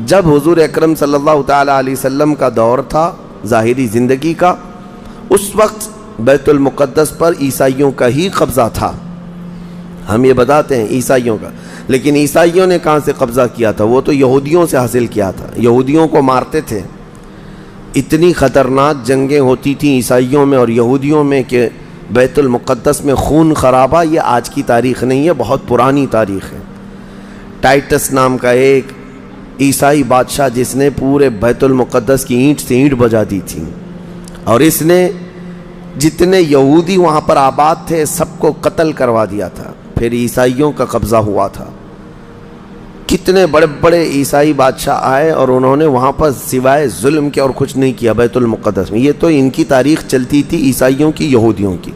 جب حضور اکرم صلی اللہ تعالیٰ علیہ وسلم کا دور تھا ظاہری زندگی کا، اس وقت بیت المقدس پر عیسائیوں کا ہی قبضہ تھا. ہم یہ بتاتے ہیں عیسائیوں کا، لیکن عیسائیوں نے کہاں سے قبضہ کیا تھا؟ وہ تو یہودیوں سے حاصل کیا تھا. یہودیوں کو مارتے تھے. اتنی خطرناک جنگیں ہوتی تھیں عیسائیوں میں اور یہودیوں میں کہ بیت المقدس میں خون خرابہ یہ آج کی تاریخ نہیں ہے، بہت پرانی تاریخ ہے. ٹائٹس نام کا ایک عیسائی بادشاہ جس نے پورے بیت المقدس کی اینٹ سے اینٹ بجا دی تھی، اور اس نے جتنے یہودی وہاں پر آباد تھے سب کو قتل کروا دیا تھا. پھر عیسائیوں کا قبضہ ہوا تھا. کتنے بڑے بڑے عیسائی بادشاہ آئے اور انہوں نے وہاں پر سوائے ظلم کے اور کچھ نہیں کیا بیت المقدس میں. یہ تو ان کی تاریخ چلتی تھی عیسائیوں کی، یہودیوں کی.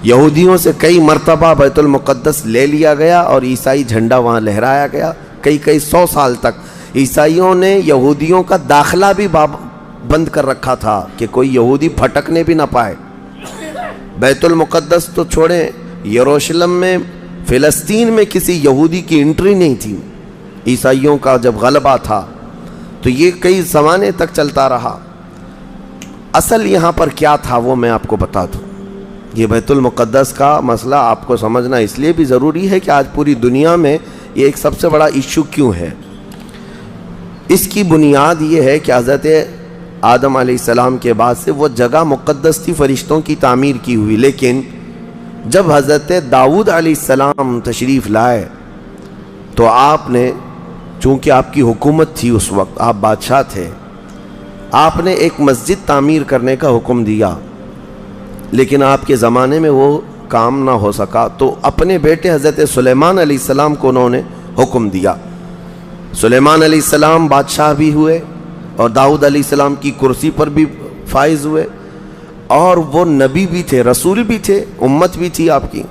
یہودیوں سے کئی مرتبہ بیت المقدس لے لیا گیا اور عیسائی جھنڈا وہاں لہرایا گیا. کئی 100 سال تک عیسائیوں نے یہودیوں کا داخلہ بھی بند کر رکھا تھا کہ کوئی یہودی پھٹکنے بھی نہ پائے. بیت المقدس تو چھوڑیں، یروشلم میں فلسطین میں کسی یہودی کی انٹری نہیں تھی. عیسائیوں کا جب غلبہ تھا تو یہ کئی زمانے تک چلتا رہا. اصل یہاں پر کیا تھا وہ میں آپ کو بتا دوں. یہ بیت المقدس کا مسئلہ آپ کو سمجھنا اس لیے بھی ضروری ہے کہ آج پوری دنیا میں یہ ایک سب سے بڑا ایشو کیوں ہے. اس کی بنیاد یہ ہے کہ حضرت آدم علیہ السلام کے بعد سے وہ جگہ مقدس تھی، فرشتوں کی تعمیر کی ہوئی. لیکن جب حضرت داؤد علیہ السلام تشریف لائے تو آپ نے، چونکہ آپ کی حکومت تھی اس وقت، آپ بادشاہ تھے، آپ نے ایک مسجد تعمیر کرنے کا حکم دیا. لیکن آپ کے زمانے میں وہ کام نہ ہو سکا تو اپنے بیٹے حضرت سلیمان علیہ السلام کو انہوں نے حکم دیا. سلیمان علیہ السلام بادشاہ بھی ہوئے اور داؤد علیہ السلام کی کرسی پر بھی فائز ہوئے، اور وہ نبی بھی تھے، رسول بھی تھے، امت بھی تھی آپ کی.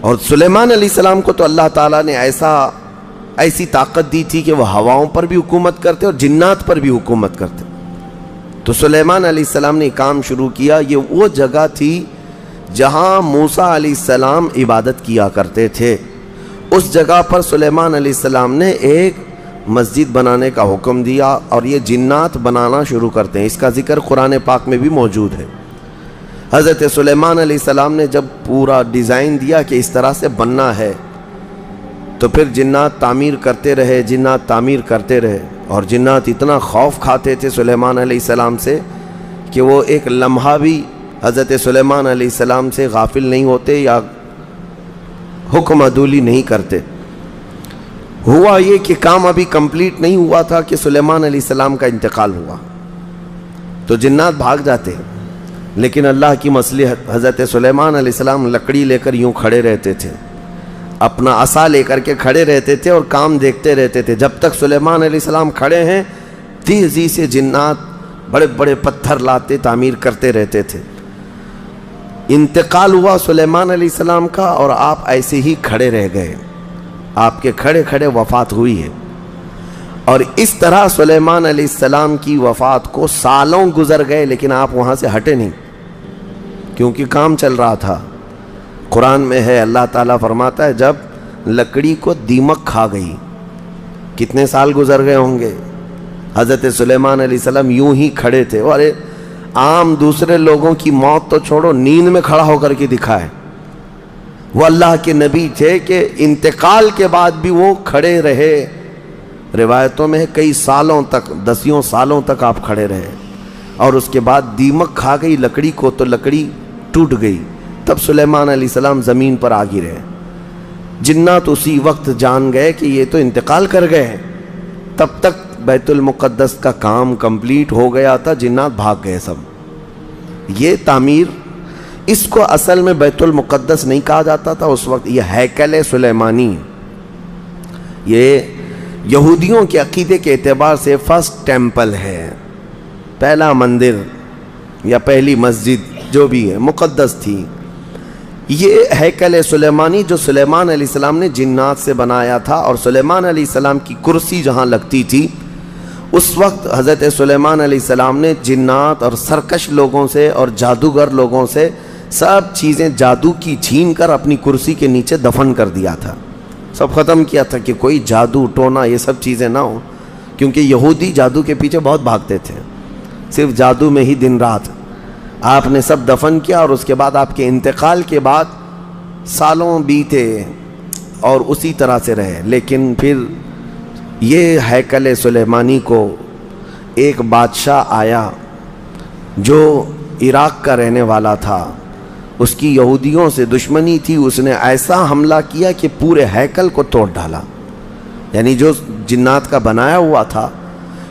اور سلیمان علیہ السلام کو تو اللہ تعالیٰ نے ایسی طاقت دی تھی کہ وہ ہواؤں پر بھی حکومت کرتے اور جنات پر بھی حکومت کرتے. تو سلیمان علیہ السلام نے کام شروع کیا. یہ وہ جگہ تھی جہاں موسیٰ علیہ السلام عبادت کیا کرتے تھے. اس جگہ پر سلیمان علیہ السلام نے ایک مسجد بنانے کا حکم دیا اور یہ جنات بنانا شروع کرتے ہیں. اس کا ذکر قرآن پاک میں بھی موجود ہے. حضرت سلیمان علیہ السلام نے جب پورا ڈیزائن دیا کہ اس طرح سے بننا ہے تو پھر جنات تعمیر کرتے رہے اور جنات اتنا خوف کھاتے تھے سلیمان علیہ السلام سے کہ وہ ایک لمحہ بھی حضرت سلیمان علیہ السلام سے غافل نہیں ہوتے یا حکم عدولی نہیں کرتے. ہوا یہ کہ کام ابھی کمپلیٹ نہیں ہوا تھا کہ سلیمان علیہ السلام کا انتقال ہوا تو جنات بھاگ جاتے. لیکن اللہ کی مصلحت، حضرت سلیمان علیہ السلام لکڑی لے کر یوں کھڑے رہتے تھے، اپنا عصا لے کر کے کھڑے رہتے تھے اور کام دیکھتے رہتے تھے. جب تک سلیمان علیہ السلام کھڑے ہیں تیزی سے جنات بڑے بڑے پتھر لاتے تعمیر کرتے رہتے تھے. انتقال ہوا سلیمان علیہ السلام کا اور آپ ایسے ہی کھڑے رہ گئے. آپ کے کھڑے کھڑے وفات ہوئی ہے. اور اس طرح سلیمان علیہ السلام کی وفات کو سالوں گزر گئے لیکن آپ وہاں سے ہٹے نہیں، کیونکہ کام چل رہا تھا. قرآن میں ہے، اللہ تعالیٰ فرماتا ہے جب لکڑی کو دیمک کھا گئی، کتنے سال گزر گئے ہوں گے. حضرت سلیمان علیہ السلام یوں ہی کھڑے تھے. اور عام دوسرے لوگوں کی موت تو چھوڑو، نیند میں کھڑا ہو کر کے دکھائے. وہ اللہ کے نبی تھے کہ انتقال کے بعد بھی وہ کھڑے رہے. روایتوں میں کئی سالوں تک، 10 سالوں تک آپ کھڑے رہے. اور اس کے بعد دیمک کھا گئی لکڑی کو تو لکڑی ٹوٹ گئی. تب سلیمان علیہ السلام زمین پر آ گرے. جنات اسی وقت جان گئے کہ یہ تو انتقال کر گئے ہیں. تب تک بیت المقدس کا کام کمپلیٹ ہو گیا تھا، جنات بھاگ گئے سب. یہ تعمیر، اس کو اصل میں بیت المقدس نہیں کہا جاتا تھا اس وقت، یہ ہیکل سلیمانی. یہ یہودیوں کے عقیدے کے اعتبار سے فرسٹ ٹیمپل ہے، پہلا مندر یا پہلی مسجد جو بھی ہے مقدس تھی. یہ ہیکل سلیمانی جو سلیمان علیہ السلام نے جنات سے بنایا تھا، اور سلیمان علیہ السلام کی کرسی جہاں لگتی تھی اس وقت حضرت سلیمان علیہ السلام نے جنات اور سرکش لوگوں سے اور جادوگر لوگوں سے سب چیزیں جادو کی چھین کر اپنی کرسی کے نیچے دفن کر دیا تھا. سب ختم کیا تھا کہ کوئی جادو ٹونا یہ سب چیزیں نہ ہوں، کیونکہ یہودی جادو کے پیچھے بہت بھاگتے تھے، صرف جادو میں ہی دن رات۔ آپ نے سب دفن کیا اور اس کے بعد آپ کے انتقال کے بعد سالوں بیتے اور اسی طرح سے رہے، لیکن پھر یہ ہیکل سلیمانی کو ایک بادشاہ آیا جو عراق کا رہنے والا تھا، اس کی یہودیوں سے دشمنی تھی، اس نے ایسا حملہ کیا کہ پورے ہیکل کو توڑ ڈالا، یعنی جو جنات کا بنایا ہوا تھا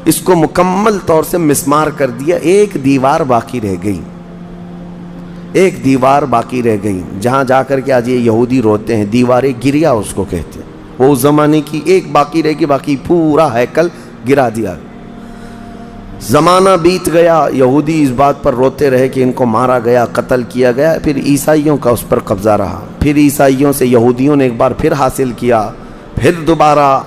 اس کو مکمل طور سے مسمار کر دیا، ایک دیوار باقی رہ گئی، ایک دیوار باقی رہ گئی، جہاں جا کر کے آج یہ یہودی روتے ہیں، دیوار گریا اس کو کہتے ہیں، وہ اس زمانے کی ایک باقی رہ گئی، باقی پورا ہیکل گرا دیا۔ زمانہ بیت گیا، یہودی اس بات پر روتے رہے کہ ان کو مارا گیا، قتل کیا گیا، پھر عیسائیوں کا اس پر قبضہ رہا، پھر عیسائیوں سے یہودیوں نے ایک بار پھر حاصل کیا، پھر دوبارہ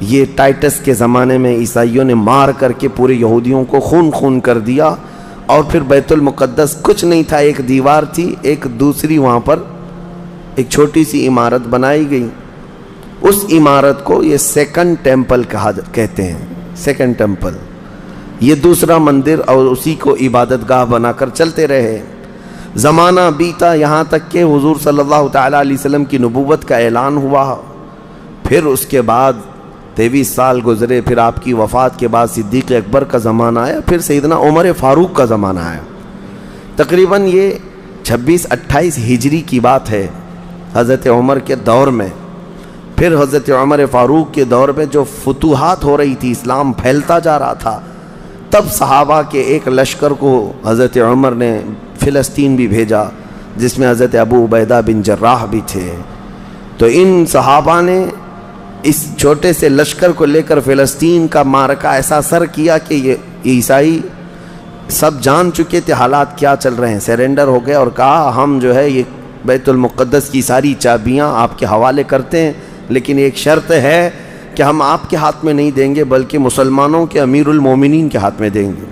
یہ ٹائٹس کے زمانے میں عیسائیوں نے مار کر کے پورے یہودیوں کو خون خون کر دیا، اور پھر بیت المقدس کچھ نہیں تھا، ایک دیوار تھی، ایک دوسری وہاں پر ایک چھوٹی سی عمارت بنائی گئی، اس عمارت کو یہ سیکنڈ ٹیمپل کہتے ہیں، سیکنڈ ٹیمپل، یہ دوسرا مندر، اور اسی کو عبادت گاہ بنا کر چلتے رہے۔ زمانہ بیتا یہاں تک کہ حضور صلی اللہ تعالیٰ علیہ وسلم کی نبوت کا اعلان ہوا، پھر اس کے بعد 23 سال گزرے، پھر آپ کی وفات کے بعد صدیق اکبر کا زمانہ آیا، پھر سیدنا عمر فاروق کا زمانہ آیا۔ تقریباً یہ 26-28 ہجری کی بات ہے، حضرت عمر کے دور میں۔ پھر حضرت عمر فاروق کے دور میں جو فتوحات ہو رہی تھی، اسلام پھیلتا جا رہا تھا، تب صحابہ کے ایک لشکر کو حضرت عمر نے فلسطین بھی بھیجا، جس میں حضرت ابو عبیدہ بن جراح بھی تھے۔ تو ان صحابہ نے اس چھوٹے سے لشکر کو لے کر فلسطین کا معرکہ ایسا سر کیا کہ یہ عیسائی سب جان چکے تھے حالات کیا چل رہے ہیں، سیرنڈر ہو گئے اور کہا ہم جو ہے یہ بیت المقدس کی ساری چابیاں آپ کے حوالے کرتے ہیں، لیکن ایک شرط ہے کہ ہم آپ کے ہاتھ میں نہیں دیں گے بلکہ مسلمانوں کے امیر المومنین کے ہاتھ میں دیں گے،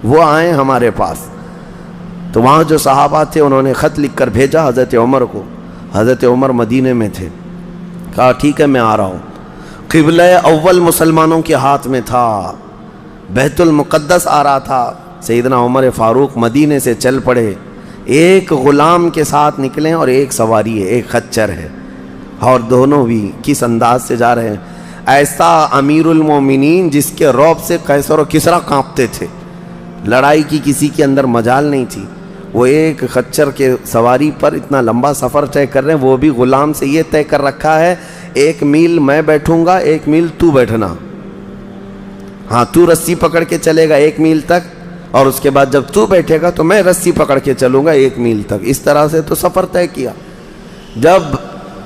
وہ آئیں ہمارے پاس۔ تو وہاں جو صحابہ تھے انہوں نے خط لکھ کر بھیجا حضرت عمر کو، حضرت عمر مدینے میں تھے، کہا ٹھیک ہے میں آ رہا ہوں۔ قبلہ اول مسلمانوں کے ہاتھ میں تھا، بیت المقدس آ رہا تھا، سیدنا عمر فاروق مدینے سے چل پڑے، ایک غلام کے ساتھ نکلیں اور ایک سواری ہے، ایک خچر ہے، اور دونوں بھی کس انداز سے جا رہے ہیں، ایسا امیر المومنین جس کے رعب سے قیصر و کسریٰ کانپتے تھے، لڑائی کی کسی کے اندر مجال نہیں تھی، وہ ایک خچر کے سواری پر اتنا لمبا سفر طے کر رہے ہیں، وہ بھی غلام سے یہ طے کر رکھا ہے 1 میل میں بیٹھوں گا، 1 میل تو بیٹھنا، ہاں تو رسی پکڑ کے چلے گا 1 میل تک، اور اس کے بعد جب تو بیٹھے گا تو میں رسی پکڑ کے چلوں گا 1 میل تک، اس طرح سے تو سفر طے کیا۔ جب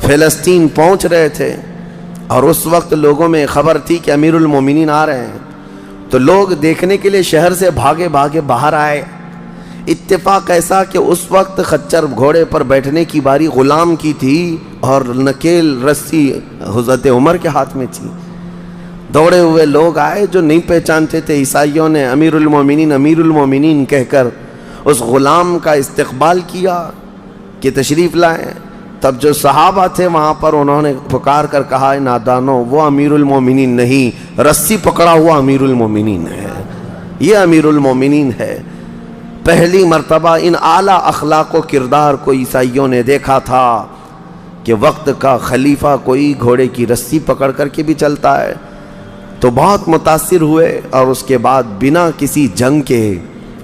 فلسطین پہنچ رہے تھے اور اس وقت لوگوں میں خبر تھی کہ امیر المومنین آ رہے ہیں، تو لوگ دیکھنے کے لیے شہر سے بھاگے بھاگے باہر آئے۔ اتفاق ایسا کہ اس وقت خچر گھوڑے پر بیٹھنے کی باری غلام کی تھی اور نکیل رسی حضرت عمر کے ہاتھ میں تھی۔ دوڑے ہوئے لوگ آئے جو نہیں پہچانتے تھے، عیسائیوں نے امیر المومنین کہہ کر اس غلام کا استقبال کیا کہ تشریف لائیں۔ تب جو صحابہ تھے وہاں پر انہوں نے پکار کر کہا نادانو، وہ امیر المومنین نہیں، رسی پکڑا ہوا امیر المومنین ہے، یہ امیر المومنین ہے۔ پہلی مرتبہ ان اعلیٰ اخلاق و کردار کو عیسائیوں نے دیکھا تھا کہ وقت کا خلیفہ کوئی گھوڑے کی رسی پکڑ کر کے بھی چلتا ہے، تو بہت متاثر ہوئے، اور اس کے بعد بنا کسی جنگ کے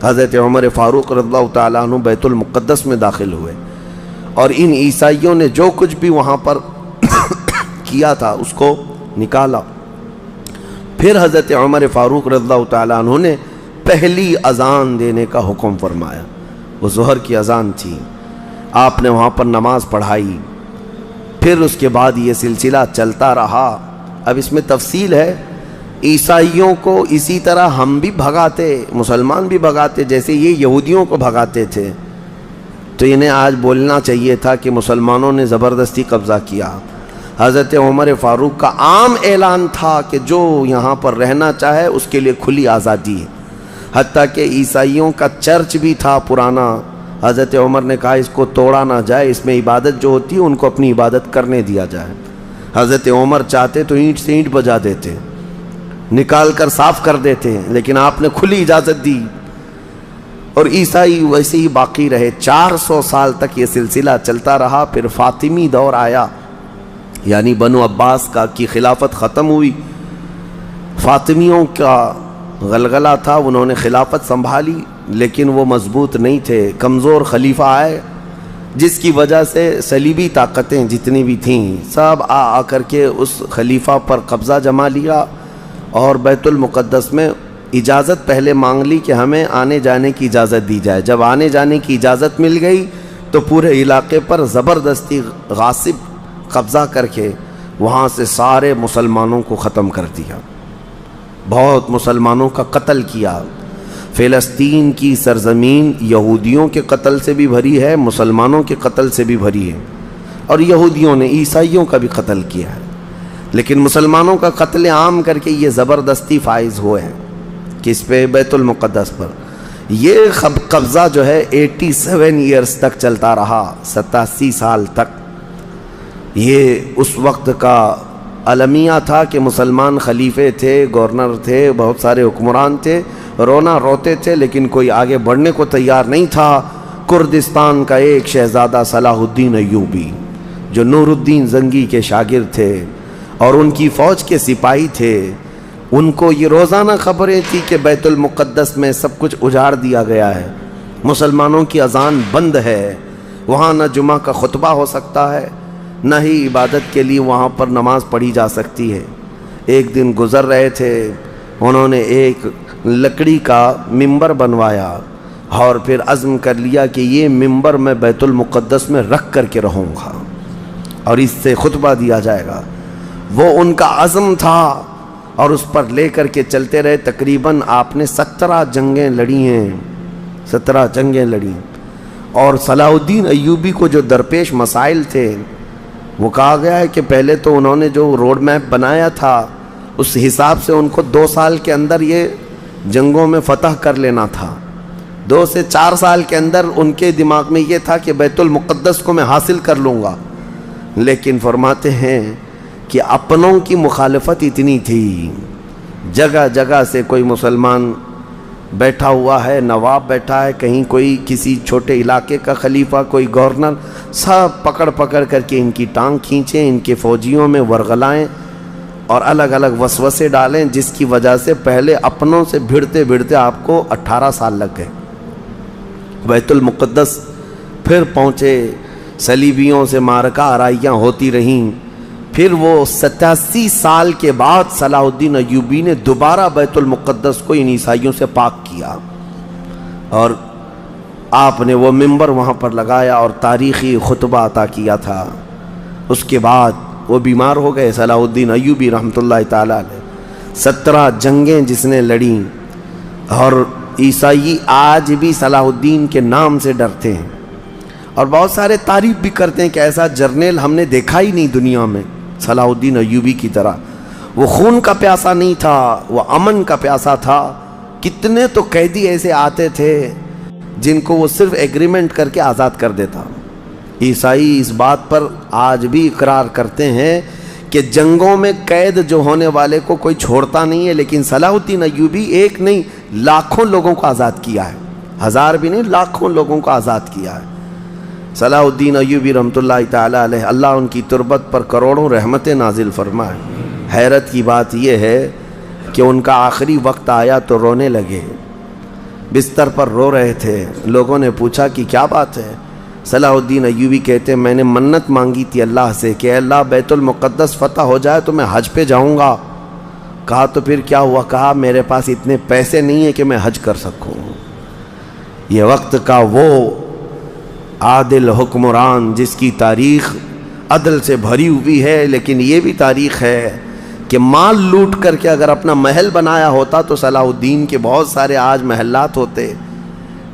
حضرت عمر فاروق رضی اللہ تعالیٰ عنہ بیت المقدس میں داخل ہوئے، اور ان عیسائیوں نے جو کچھ بھی وہاں پر کیا تھا اس کو نکالا۔ پھر حضرت عمر فاروق رضی اللہ تعالیٰ عنہ نے پہلی اذان دینے کا حکم فرمایا، وہ ظہر کی اذان تھی، آپ نے وہاں پر نماز پڑھائی۔ پھر اس کے بعد یہ سلسلہ چلتا رہا۔ اب اس میں تفصیل ہے، عیسائیوں کو اسی طرح ہم بھی بھگاتے، مسلمان بھی بھگاتے، جیسے یہ یہودیوں کو بھگاتے تھے، تو انہیں آج بولنا چاہیے تھا کہ مسلمانوں نے زبردستی قبضہ کیا۔ حضرت عمر فاروق کا عام اعلان تھا کہ جو یہاں پر رہنا چاہے اس کے لیے کھلی آزادی ہے، حتیٰ کہ عیسائیوں کا چرچ بھی تھا پرانا، حضرت عمر نے کہا اس کو توڑا نہ جائے، اس میں عبادت جو ہوتی ہے ان کو اپنی عبادت کرنے دیا جائے۔ حضرت عمر چاہتے تو اینٹ سے اینٹ بجا دیتے، نکال کر صاف کر دیتے، لیکن آپ نے کھلی اجازت دی، اور عیسائی ویسے ہی باقی رہے۔ 400 سال تک یہ سلسلہ چلتا رہا۔ پھر فاطمی دور آیا، یعنی بنو عباس کی خلافت ختم ہوئی۔ فاطمیوں کا غلغلہ تھا، انہوں نے خلافت سنبھالی، لیکن وہ مضبوط نہیں تھے، کمزور خلیفہ آئے، جس کی وجہ سے صلیبی طاقتیں جتنی بھی تھیں سب آ کر کے اس خلیفہ پر قبضہ جما لیا، اور بیت المقدس میں اجازت پہلے مانگ لی کہ ہمیں آنے جانے کی اجازت دی جائے۔ جب آنے جانے کی اجازت مل گئی تو پورے علاقے پر زبردستی غاصب قبضہ کر کے وہاں سے سارے مسلمانوں کو ختم کر دیا، بہت مسلمانوں کا قتل کیا۔ فلسطین کی سرزمین یہودیوں کے قتل سے بھی بھری ہے، مسلمانوں کے قتل سے بھی بھری ہے، اور یہودیوں نے عیسائیوں کا بھی قتل کیا ہے، لیکن مسلمانوں کا قتل عام کر کے یہ زبردستی فائز ہوئے ہیں کس پہ؟ بیت المقدس پر۔ یہ قبضہ جو ہے 87 ایئرز تک چلتا رہا، 87 سال تک۔ یہ اس وقت کا المیہ تھا کہ مسلمان خلیفے تھے، گورنر تھے، بہت سارے حکمران تھے، رونا روتے تھے، لیکن کوئی آگے بڑھنے کو تیار نہیں تھا۔ کردستان کا ایک شہزادہ صلاح الدین ایوبی، جو نور الدین زنگی کے شاگرد تھے اور ان کی فوج کے سپاہی تھے، ان کو یہ روزانہ خبریں تھی کہ بیت المقدس میں سب کچھ اجاڑ دیا گیا ہے، مسلمانوں کی اذان بند ہے، وہاں نہ جمعہ کا خطبہ ہو سکتا ہے، نہ ہی عبادت کے لیے وہاں پر نماز پڑھی جا سکتی ہے۔ ایک دن گزر رہے تھے، انہوں نے ایک لکڑی کا ممبر بنوایا اور پھر عزم کر لیا کہ یہ ممبر میں بیت المقدس میں رکھ کر کے رہوں گا اور اس سے خطبہ دیا جائے گا۔ وہ ان کا عزم تھا اور اس پر لے کر کے چلتے رہے۔ تقریباً آپ نے 17 جنگیں لڑی ہیں، 17 جنگیں لڑی، اور صلاح الدین ایوبی کو جو درپیش مسائل تھے وہ کہا گیا ہے کہ پہلے تو انہوں نے جو روڈ میپ بنایا تھا اس حساب سے ان کو 2 سال کے اندر یہ جنگوں میں فتح کر لینا تھا۔ 2 سے 4 سال کے اندر ان کے دماغ میں یہ تھا کہ بیت المقدس کو میں حاصل کر لوں گا، لیکن فرماتے ہیں کہ اپنوں کی مخالفت اتنی تھی، جگہ جگہ سے کوئی مسلمان بیٹھا ہوا ہے، نواب بیٹھا ہے، کہیں کوئی کسی چھوٹے علاقے کا خلیفہ، کوئی گورنر، سب پکڑ پکڑ کر کے ان کی ٹانگ کھینچیں، ان کے فوجیوں میں ورغلائیں اور الگ الگ وسوسے ڈالیں، جس کی وجہ سے پہلے اپنوں سے بھڑتے بھڑتے آپ کو 18 سال لگ گئے۔ بیت المقدس پھر پہنچے، صلیبیوں سے معرکہ آرائیاں ہوتی رہیں، پھر وہ 87 سال کے بعد صلاح الدین ایوبی نے دوبارہ بیت المقدس کو ان عیسائیوں سے پاک کیا، اور آپ نے وہ ممبر وہاں پر لگایا اور تاریخی خطبہ عطا کیا تھا۔ اس کے بعد وہ بیمار ہو گئے صلاح الدین ایوبی رحمۃ اللہ تعالیٰ علیہ۔ 17 جنگیں جس نے لڑیں، اور عیسائی آج بھی صلاح الدین کے نام سے ڈرتے ہیں، اور بہت سارے تعریف بھی کرتے ہیں کہ ایسا جرنیل ہم نے دیکھا ہی نہیں دنیا میں صلاح الدین ایوبی کی طرح۔ وہ خون کا پیاسا نہیں تھا، وہ امن کا پیاسا تھا۔ کتنے تو قیدی ایسے آتے تھے جن کو وہ صرف ایگریمنٹ کر کے آزاد کر دیتا۔ عیسائی اس بات پر آج بھی اقرار کرتے ہیں کہ جنگوں میں قید جو ہونے والے کو کوئی چھوڑتا نہیں ہے، لیکن صلاح الدین ایوبی ایک نہیں لاکھوں لوگوں کو آزاد کیا ہے، 1000 بھی نہیں، لاکھوں لوگوں کو آزاد کیا ہے صلاح الدین ایوبی رحمۃ اللہ تعالیٰ علیہ۔ اللہ ان کی تربت پر کروڑوں رحمتیں نازل فرمائے۔ حیرت کی بات یہ ہے کہ ان کا آخری وقت آیا تو رونے لگے، بستر پر رو رہے تھے۔ لوگوں نے پوچھا کہ کیا بات ہے؟ صلاح الدین ایوبی کہتے ہیں میں نے منت مانگی تھی اللہ سے کہ اے اللہ بیت المقدس فتح ہو جائے تو میں حج پہ جاؤں گا۔ کہا تو پھر کیا ہوا؟ کہا میرے پاس اتنے پیسے نہیں ہیں کہ میں حج کر سکوں۔ یہ وقت کا وہ عادل حکمران جس کی تاریخ عدل سے بھری ہوئی ہے، لیکن یہ بھی تاریخ ہے کہ مال لوٹ کر کے اگر اپنا محل بنایا ہوتا تو صلاح الدین کے بہت سارے آج محلات ہوتے،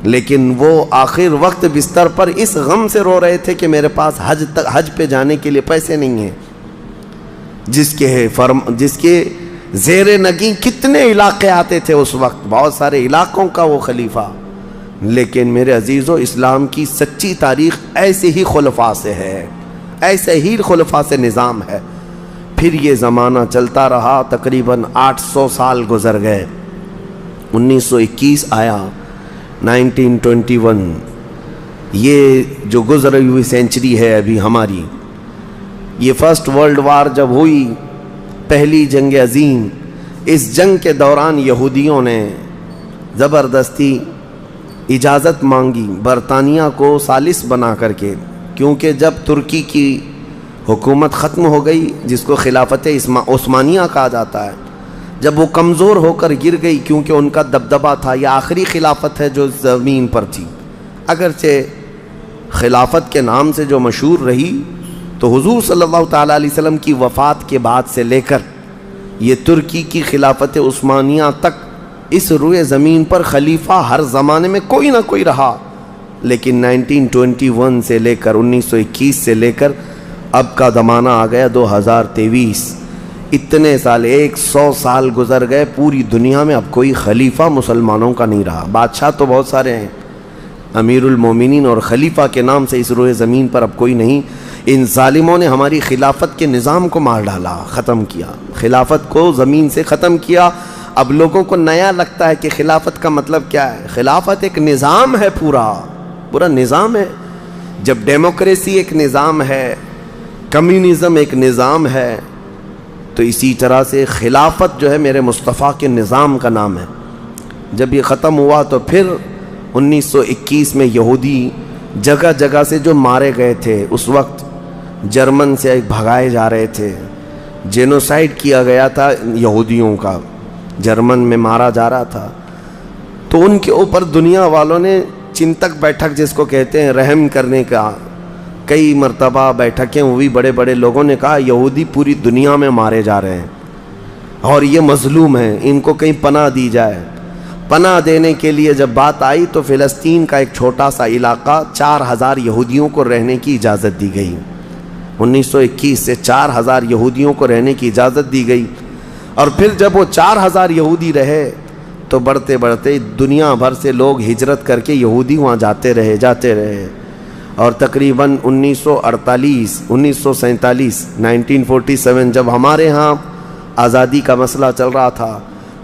لیکن وہ آخر وقت بستر پر اس غم سے رو رہے تھے کہ میرے پاس حج پہ جانے کے لیے پیسے نہیں ہیں۔ جس کے زیر نگیں کتنے علاقے آتے تھے اس وقت، بہت سارے علاقوں کا وہ خلیفہ۔ لیکن میرے عزیزو، اسلام کی سچی تاریخ ایسے ہی خلفاء سے ہے، ایسے ہی خلفاء سے نظام ہے۔ پھر یہ زمانہ چلتا رہا، تقریباً 800 سال گزر گئے، 1921 آیا، 1921، یہ جو گزری ہوئی سینچری ہے ابھی ہماری، یہ فرسٹ ورلڈ وار جب ہوئی، پہلی جنگ عظیم، اس جنگ کے دوران یہودیوں نے زبردستی اجازت مانگی برطانیہ کو ثالث بنا کر کے، کیونکہ جب ترکی کی حکومت ختم ہو گئی، جس کو خلافت عثمانیہ کہا جاتا ہے، جب وہ کمزور ہو کر گر گئی، کیونکہ ان کا دبدبہ تھا، یہ آخری خلافت ہے جو زمین پر تھی، اگرچہ خلافت کے نام سے جو مشہور رہی، تو حضور صلی اللہ تعالیٰ علیہ وسلم کی وفات کے بعد سے لے کر یہ ترکی کی خلافت عثمانیہ تک اس روئے زمین پر خلیفہ ہر زمانے میں کوئی نہ کوئی رہا، لیکن 1921 سے لے کر 1921 سے لے کر اب کا زمانہ آ گیا 2023، اتنے سال، 100 سال گزر گئے، پوری دنیا میں اب کوئی خلیفہ مسلمانوں کا نہیں رہا۔ بادشاہ تو بہت سارے ہیں، امیر المومنین اور خلیفہ کے نام سے اس روئے زمین پر اب کوئی نہیں۔ ان ظالموں نے ہماری خلافت کے نظام کو مار ڈالا، ختم کیا، خلافت کو زمین سے ختم کیا۔ اب لوگوں کو نیا لگتا ہے کہ خلافت کا مطلب کیا ہے۔ خلافت ایک نظام ہے، پورا نظام ہے۔ جب ڈیموکریسی ایک نظام ہے، کمیونزم ایک نظام ہے، تو اسی طرح سے خلافت جو ہے میرے مصطفیٰ کے نظام کا نام ہے۔ جب یہ ختم ہوا تو پھر 1921 میں یہودی جگہ جگہ سے جو مارے گئے تھے، اس وقت جرمن سے بھگائے جا رہے تھے، جینوسائیڈ کیا گیا تھا یہودیوں کا، جرمن میں مارا جا رہا تھا، تو ان کے اوپر دنیا والوں نے چنتک بیٹھک جس کو کہتے ہیں رحم کرنے کا، کئی مرتبہ بیٹھکیں ہوئی، بڑے بڑے لوگوں نے کہا یہودی پوری دنیا میں مارے جا رہے ہیں اور یہ مظلوم ہیں، ان کو کہیں پناہ دی جائے۔ پناہ دینے کے لیے جب بات آئی تو فلسطین کا ایک چھوٹا سا علاقہ 4000 یہودیوں کو رہنے کی اجازت دی گئی۔ 1921 سے 4000 یہودیوں کو رہنے کی اجازت دی گئی، اور پھر جب وہ 4000 یہودی رہے تو بڑھتے بڑھتے دنیا بھر سے لوگ ہجرت کر کے یہودی وہاں جاتے رہے، اور تقریباً 1948 1947 1947 جب ہمارے ہاں آزادی کا مسئلہ چل رہا تھا،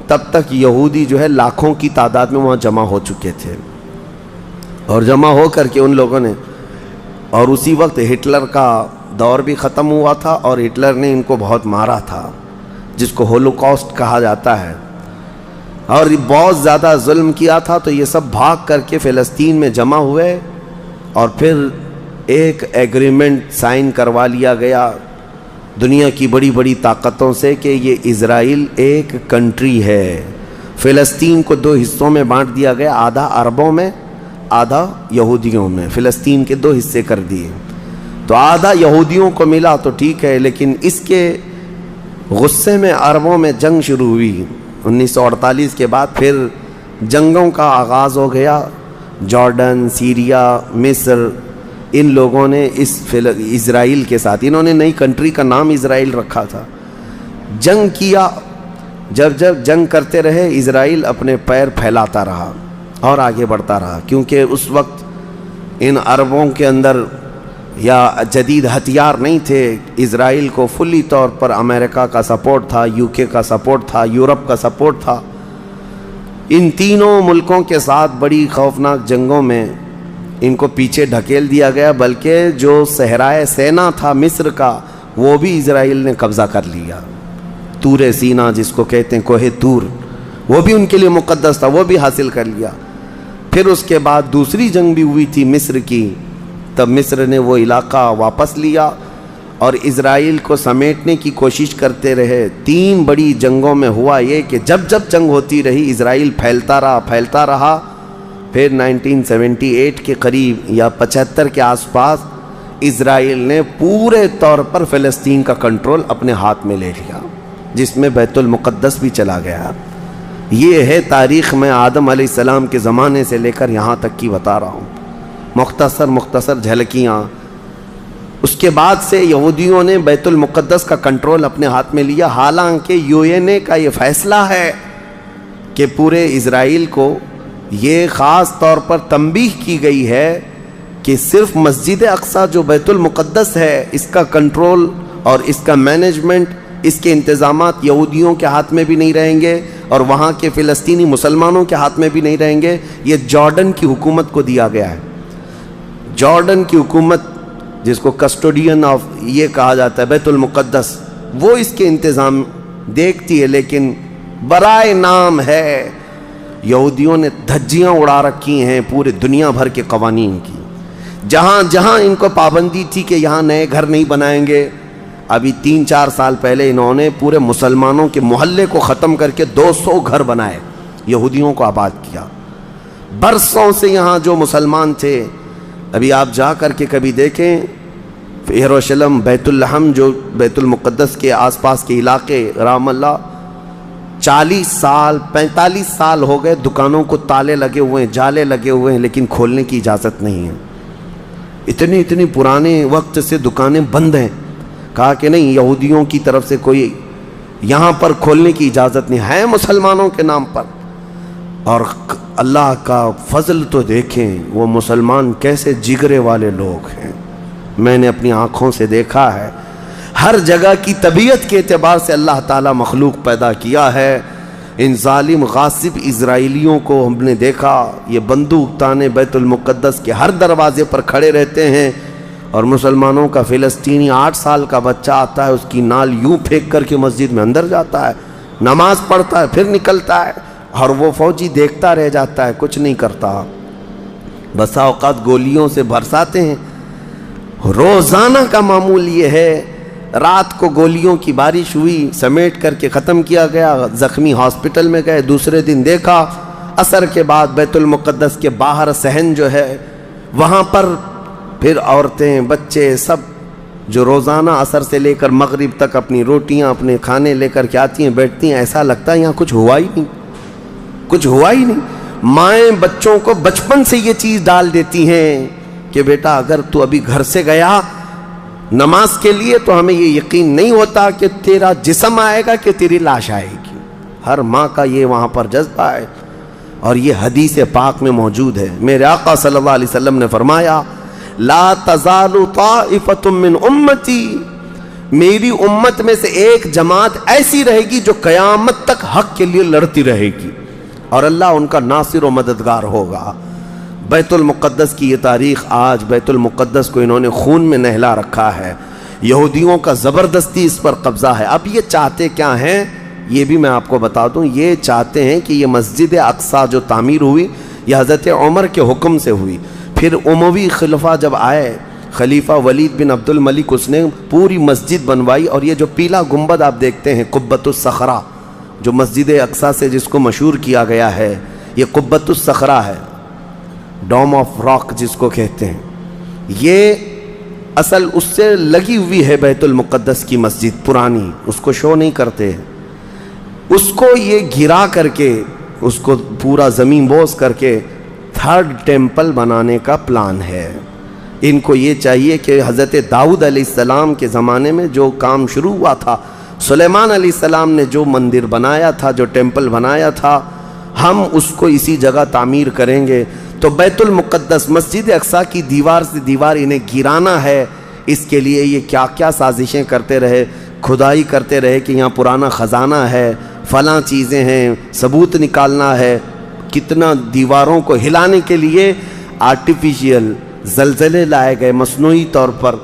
تب تک یہودی جو ہے لاکھوں کی تعداد میں وہاں جمع ہو چکے تھے، اور جمع ہو کر کے ان لوگوں نے، اور اسی وقت ہٹلر کا دور بھی ختم ہوا تھا، اور ہٹلر نے ان کو بہت مارا تھا، جس کو ہولوکاسٹ کہا جاتا ہے، اور بہت زیادہ ظلم کیا تھا۔ تو یہ سب بھاگ کر کے فلسطین میں جمع ہوئے، اور پھر ایک ایگریمنٹ سائن کروا لیا گیا دنیا کی بڑی بڑی طاقتوں سے کہ یہ اسرائیل ایک کنٹری ہے۔ فلسطین کو 2 حصوں میں بانٹ دیا گیا، آدھا عربوں میں، آدھا یہودیوں میں، فلسطین کے 2 حصے کر دیے۔ تو آدھا یہودیوں کو ملا تو ٹھیک ہے، لیکن اس کے غصے میں عربوں میں جنگ شروع ہوئی۔ 1948 کے بعد پھر جنگوں کا آغاز ہو گیا، جارڈن، سیریا، مصر، ان لوگوں نے اسرائیل کے ساتھ، انہوں نے نئی کنٹری کا نام اسرائیل رکھا تھا، جنگ کیا۔ جب جنگ کرتے رہے، اسرائیل اپنے پیر پھیلاتا رہا اور آگے بڑھتا رہا، کیونکہ اس وقت ان عربوں کے اندر یا جدید ہتھیار نہیں تھے۔ اسرائیل کو فلی طور پر امریکہ کا سپورٹ تھا، UK کا سپورٹ تھا، یورپ کا سپورٹ تھا۔ ان تینوں ملکوں کے ساتھ بڑی خوفناک جنگوں میں ان کو پیچھے ڈھکیل دیا گیا، بلکہ جو صحرائے سینا تھا مصر کا، وہ بھی اسرائیل نے قبضہ کر لیا۔ طور سینا جس کو کہتے ہیں، کوہ طور، وہ بھی ان کے لیے مقدس تھا، وہ بھی حاصل کر لیا۔ پھر اس کے بعد دوسری جنگ بھی ہوئی تھی مصر کی، تب مصر نے وہ علاقہ واپس لیا اور اسرائیل کو سمیٹنے کی کوشش کرتے رہے۔ 3 بڑی جنگوں میں ہوا یہ کہ جب جنگ ہوتی رہی، اسرائیل پھیلتا رہا۔ پھر 1978 کے قریب یا 75 کے آس پاس اسرائیل نے پورے طور پر فلسطین کا کنٹرول اپنے ہاتھ میں لے لیا، جس میں بیت المقدس بھی چلا گیا۔ یہ ہے تاریخ میں آدم علیہ السلام کے زمانے سے لے کر یہاں تک کی بتا رہا ہوں، مختصر جھلکیاں۔ اس کے بعد سے یہودیوں نے بیت المقدس کا کنٹرول اپنے ہاتھ میں لیا، حالانکہ UN کا یہ فیصلہ ہے کہ پورے اسرائیل کو یہ خاص طور پر تنبیہ کی گئی ہے کہ صرف مسجد اقصیٰ جو بیت المقدس ہے، اس کا کنٹرول اور اس کا مینجمنٹ اس کے انتظامات یہودیوں کے ہاتھ میں بھی نہیں رہیں گے اور وہاں کے فلسطینی مسلمانوں کے ہاتھ میں بھی نہیں رہیں گے، یہ جارڈن کی حکومت کو دیا گیا ہے۔ جارڈن کی حکومت، جس کو کسٹوڈین آف یہ کہا جاتا ہے بیت المقدس، وہ اس کے انتظام دیکھتی ہے، لیکن برائے نام ہے یہودیوں نے دھجیاں اڑا رکھی ہیں پورے دنیا بھر کے قوانین کی۔ جہاں جہاں ان کو پابندی تھی کہ یہاں نئے گھر نہیں بنائیں گے، ابھی 3-4 سال پہلے انہوں نے پورے مسلمانوں کے محلے کو ختم کر کے 200 گھر بنائے، یہودیوں کو آباد کیا۔ برسوں سے یہاں جو مسلمان تھے، ابھی آپ جا کر کے کبھی دیکھیں یروشلم، بیت الحم، جو بیت المقدس کے آس پاس کے علاقے، رام اللہ، 40 سال 45 سال ہو گئے دکانوں کو تالے لگے ہوئے ہیں، جالے لگے ہوئے ہیں، لیکن کھولنے کی اجازت نہیں ہے۔ اتنی پرانے وقت سے دکانیں بند ہیں۔ کہا کہ نہیں، یہودیوں کی طرف سے کوئی یہاں پر کھولنے کی اجازت نہیں ہے، مسلمانوں کے نام پر۔ اور اللہ کا فضل تو دیکھیں، وہ مسلمان کیسے جگرے والے لوگ ہیں، میں نے اپنی آنکھوں سے دیکھا ہے۔ ہر جگہ کی طبیعت کے اعتبار سے اللہ تعالیٰ مخلوق پیدا کیا ہے۔ ان ظالم غاصب اسرائیلیوں کو ہم نے دیکھا، یہ بندوق تانے بیت المقدس کے ہر دروازے پر کھڑے رہتے ہیں، اور مسلمانوں کا فلسطینی 8 سال کا بچہ آتا ہے، اس کی نال یوں پھینک کر کے مسجد میں اندر جاتا ہے، نماز پڑھتا ہے، پھر نکلتا ہے، اور وہ فوجی دیکھتا رہ جاتا ہے، کچھ نہیں کرتا۔ بسا اوقات گولیوں سے برساتے ہیں۔ روزانہ کا معمول یہ ہے، رات کو گولیوں کی بارش ہوئی، سمیٹ کر کے ختم کیا گیا، زخمی ہاسپٹل میں گئے، دوسرے دن دیکھا عصر کے بعد بیت المقدس کے باہر صحن جو ہے وہاں پر پھر عورتیں، بچے، سب جو روزانہ عصر سے لے کر مغرب تک اپنی روٹیاں، اپنے کھانے لے کر کے آتی ہیں، بیٹھتی ہیں، ایسا لگتا ہے یہاں کچھ ہوا ہی نہیں، کچھ ہوا ہی نہیں۔ مائیں بچوں کو بچپن سے یہ چیز ڈال دیتی ہیں کہ بیٹا اگر تو ابھی گھر سے گیا نماز کے لیے تو ہمیں یہ یقین نہیں ہوتا کہ تیرا جسم آئے گا کہ تیری لاش آئے گی۔ ہر ماں کا یہ وہاں پر جذبہ ہے، اور یہ حدیث پاک میں موجود ہے۔ میرے آقا صلی اللہ علیہ وسلم نے فرمایا، لا تزال طائفۃ من امتی، میری امت میں سے ایک جماعت ایسی رہے گی جو قیامت تک حق کے لیے لڑتی رہے گی، اور اللہ ان کا ناصر و مددگار ہوگا۔ بیت المقدس کی یہ تاریخ آج، بیت المقدس کو انہوں نے خون میں نہلا رکھا ہے، یہودیوں کا زبردستی اس پر قبضہ ہے۔ اب یہ چاہتے کیا ہیں، یہ بھی میں آپ کو بتا دوں، یہ چاہتے ہیں کہ یہ مسجد اقصیٰ جو تعمیر ہوئی، یہ حضرت عمر کے حکم سے ہوئی، پھر اموی خلفہ جب آئے، خلیفہ ولید بن عبد الملک، اس نے پوری مسجد بنوائی، اور یہ جو پیلا گنبد آپ دیکھتے ہیں، قبۃ الصخرہ، جو مسجد اقصیٰ سے جس کو مشہور کیا گیا ہے، یہ قبۃ الصخرہ ہے، ڈوم آف راک جس کو کہتے ہیں۔ یہ اصل اس سے لگی ہوئی ہے بیت المقدس کی مسجد پرانی، اس کو شو نہیں کرتے، اس کو یہ گرا کر کے، اس کو پورا زمین بوس کر کے 3rd ٹیمپل بنانے کا پلان ہے۔ ان کو یہ چاہیے کہ حضرت داؤد علیہ السلام کے زمانے میں جو کام شروع ہوا تھا، سلیمان علیہ السلام نے جو مندر بنایا تھا، جو ٹیمپل بنایا تھا، ہم اس کو اسی جگہ تعمیر کریں گے۔ تو بیت المقدس، مسجد اقصیٰ کی دیوار سے دیوار انہیں گرانا ہے، اس کے لیے یہ کیا کیا سازشیں کرتے رہے، کھدائی کرتے رہے کہ یہاں پرانا خزانہ ہے، فلاں چیزیں ہیں، ثبوت نکالنا ہے۔ کتنا دیواروں کو ہلانے کے لیے آرٹیفیشیل زلزلے لائے گئے، مصنوعی طور پر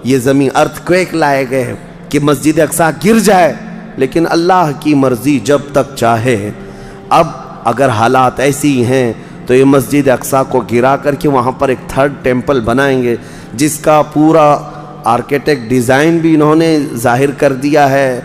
یہ زمین ارتھ کویک لائے گئے کہ مسجد اقصیٰ گر جائے، لیکن اللہ کی مرضی جب تک چاہے۔ اب اگر حالات ایسی ہیں تو یہ مسجد اقصیٰ کو گرا کر کے وہاں پر ایک 3rd ٹیمپل بنائیں گے، جس کا پورا آرکیٹیکٹ ڈیزائن بھی انہوں نے ظاہر کر دیا ہے،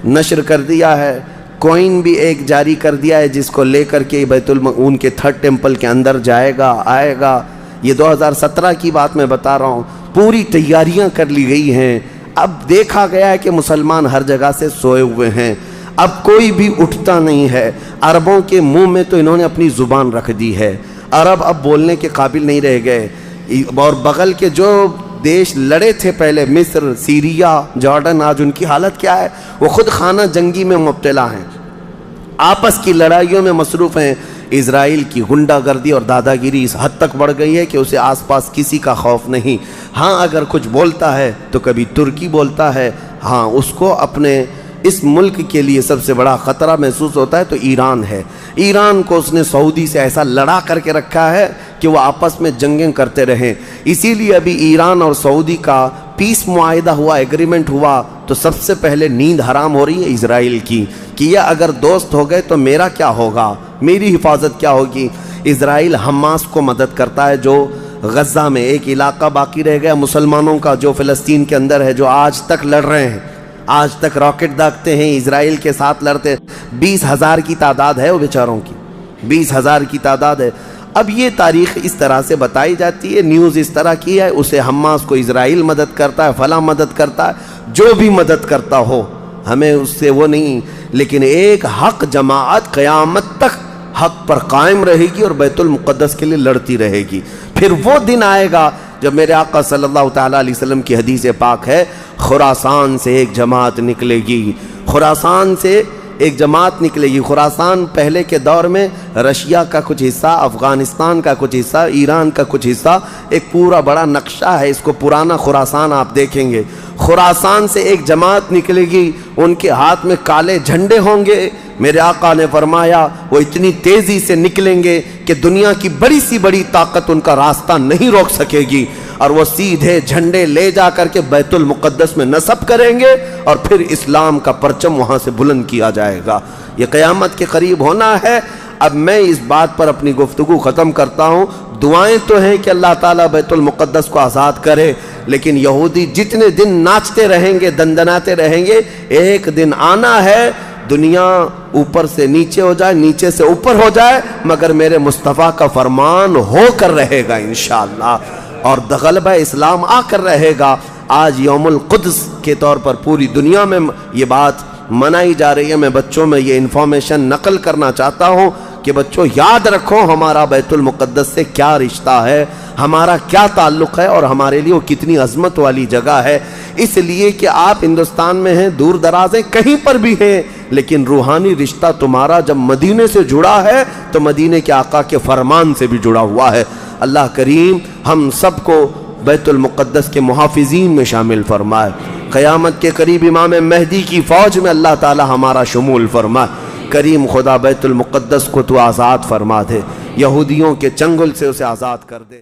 نشر کر دیا ہے، کوئن بھی ایک جاری کر دیا ہے، جس کو لے کر کے ان کے 3rd ٹیمپل کے اندر جائے گا، آئے گا۔ یہ 2017 کی بات میں بتا رہا ہوں، پوری تیاریاں کر لی گئی ہیں۔ اب دیکھا گیا ہے کہ مسلمان ہر جگہ سے سوئے ہوئے ہیں، اب کوئی بھی اٹھتا نہیں ہے۔ عربوں کے منہ میں تو انہوں نے اپنی زبان رکھ دی ہے، عرب اب بولنے کے قابل نہیں رہ گئے۔ اور بغل کے جو دیش لڑے تھے پہلے، مصر، سیریا، جارڈن، آج ان کی حالت کیا ہے؟ وہ خود خانہ جنگی میں مبتلا ہیں، آپس کی لڑائیوں میں مصروف ہیں۔ اسرائیل کی غنڈہ گردی اور دادا گیری اس حد تک بڑھ گئی ہے کہ اسے آس پاس کسی کا خوف نہیں۔ ہاں اگر کچھ بولتا ہے تو کبھی ترکی بولتا ہے، ہاں اس کو اپنے اس ملک کے لیے سب سے بڑا خطرہ محسوس ہوتا ہے تو ایران ہے۔ ایران کو اس نے سعودی سے ایسا لڑا کر کے رکھا ہے کہ وہ آپس میں جنگیں کرتے رہیں۔ اسی لیے ابھی ایران اور سعودی کا پیس معاہدہ ہوا، ایگریمنٹ ہوا، تو سب سے پہلے نیند حرام ہو رہی ہے اسرائیل کی کہ یہ اگر دوست ہو گئے تو میرا کیا ہوگا، میری حفاظت کیا ہوگی۔ اسرائیل حماس کو مدد کرتا ہے جو غزہ میں ایک علاقہ باقی رہ گیا مسلمانوں کا جو فلسطین کے اندر ہے، جو آج تک لڑ رہے ہیں، آج تک راکٹ داغتے ہیں، اسرائیل کے ساتھ لڑتے ہیں۔ 20,000 کی تعداد ہے وہ بیچاروں کی، 20,000 کی تعداد ہے۔ اب یہ تاریخ اس طرح سے بتائی جاتی ہے، نیوز اس طرح کی ہے، اسے حماس کو اسرائیل مدد کرتا ہے، فلاں مدد کرتا ہے، جو بھی مدد کرتا ہو ہمیں اس سے وہ نہیں، لیکن ایک حق جماعت قیامت تک حق پر قائم رہے گی اور بیت المقدس کے لیے لڑتی رہے گی۔ پھر وہ دن آئے گا جب میرے آقا صلی اللہ تعالیٰ علیہ وسلم کی حدیث پاک ہے، خراسان سے ایک جماعت نکلے گی، خراسان سے ایک جماعت نکلے گی۔ خراسان پہلے کے دور میں رشیا کا کچھ حصہ، افغانستان کا کچھ حصہ، ایران کا کچھ حصہ، ایک پورا بڑا نقشہ ہے، اس کو پرانا خراسان آپ دیکھیں گے۔ خراسان سے ایک جماعت نکلے گی، ان کے ہاتھ میں کالے جھنڈے ہوں گے۔ میرے آقا نے فرمایا وہ اتنی تیزی سے نکلیں گے کہ دنیا کی بڑی سی بڑی طاقت ان کا راستہ نہیں روک سکے گی، اور وہ سیدھے جھنڈے لے جا کر کے بیت المقدس میں نصب کریں گے، اور پھر اسلام کا پرچم وہاں سے بلند کیا جائے گا۔ یہ قیامت کے قریب ہونا ہے۔ اب میں اس بات پر اپنی گفتگو ختم کرتا ہوں۔ دعائیں تو ہیں کہ اللہ تعالیٰ بیت المقدس کو آزاد کرے، لیکن یہودی جتنے دن ناچتے رہیں گے، دندناتے رہیں گے، ایک دن آنا ہے دنیا اوپر سے نیچے ہو جائے، نیچے سے اوپر ہو جائے، مگر میرے مصطفیٰ کا فرمان ہو کر رہے گا انشاءاللہ، اور غلبہ اسلام آ کر رہے گا۔ آج یوم القدس کے طور پر پوری دنیا میں یہ بات منائی جا رہی ہے۔ میں بچوں میں یہ انفارمیشن نقل کرنا چاہتا ہوں کہ بچوں یاد رکھو ہمارا بیت المقدس سے کیا رشتہ ہے، ہمارا کیا تعلق ہے، اور ہمارے لیے وہ کتنی عظمت والی جگہ ہے۔ اس لیے کہ آپ ہندوستان میں ہیں، دور دراز ہیں، کہیں پر بھی ہیں، لیکن روحانی رشتہ تمہارا جب مدینے سے جڑا ہے تو مدینے کے آقا کے فرمان سے بھی جڑا ہوا ہے۔ اللہ کریم ہم سب کو بیت المقدس کے محافظین میں شامل فرمائے۔ قیامت کے قریب امام مہدی کی فوج میں اللہ تعالی ہمارا شمول فرمائے۔ کریم خدا بیت المقدس کو تو آزاد فرما دے، یہودیوں کے چنگل سے اسے آزاد کر دے۔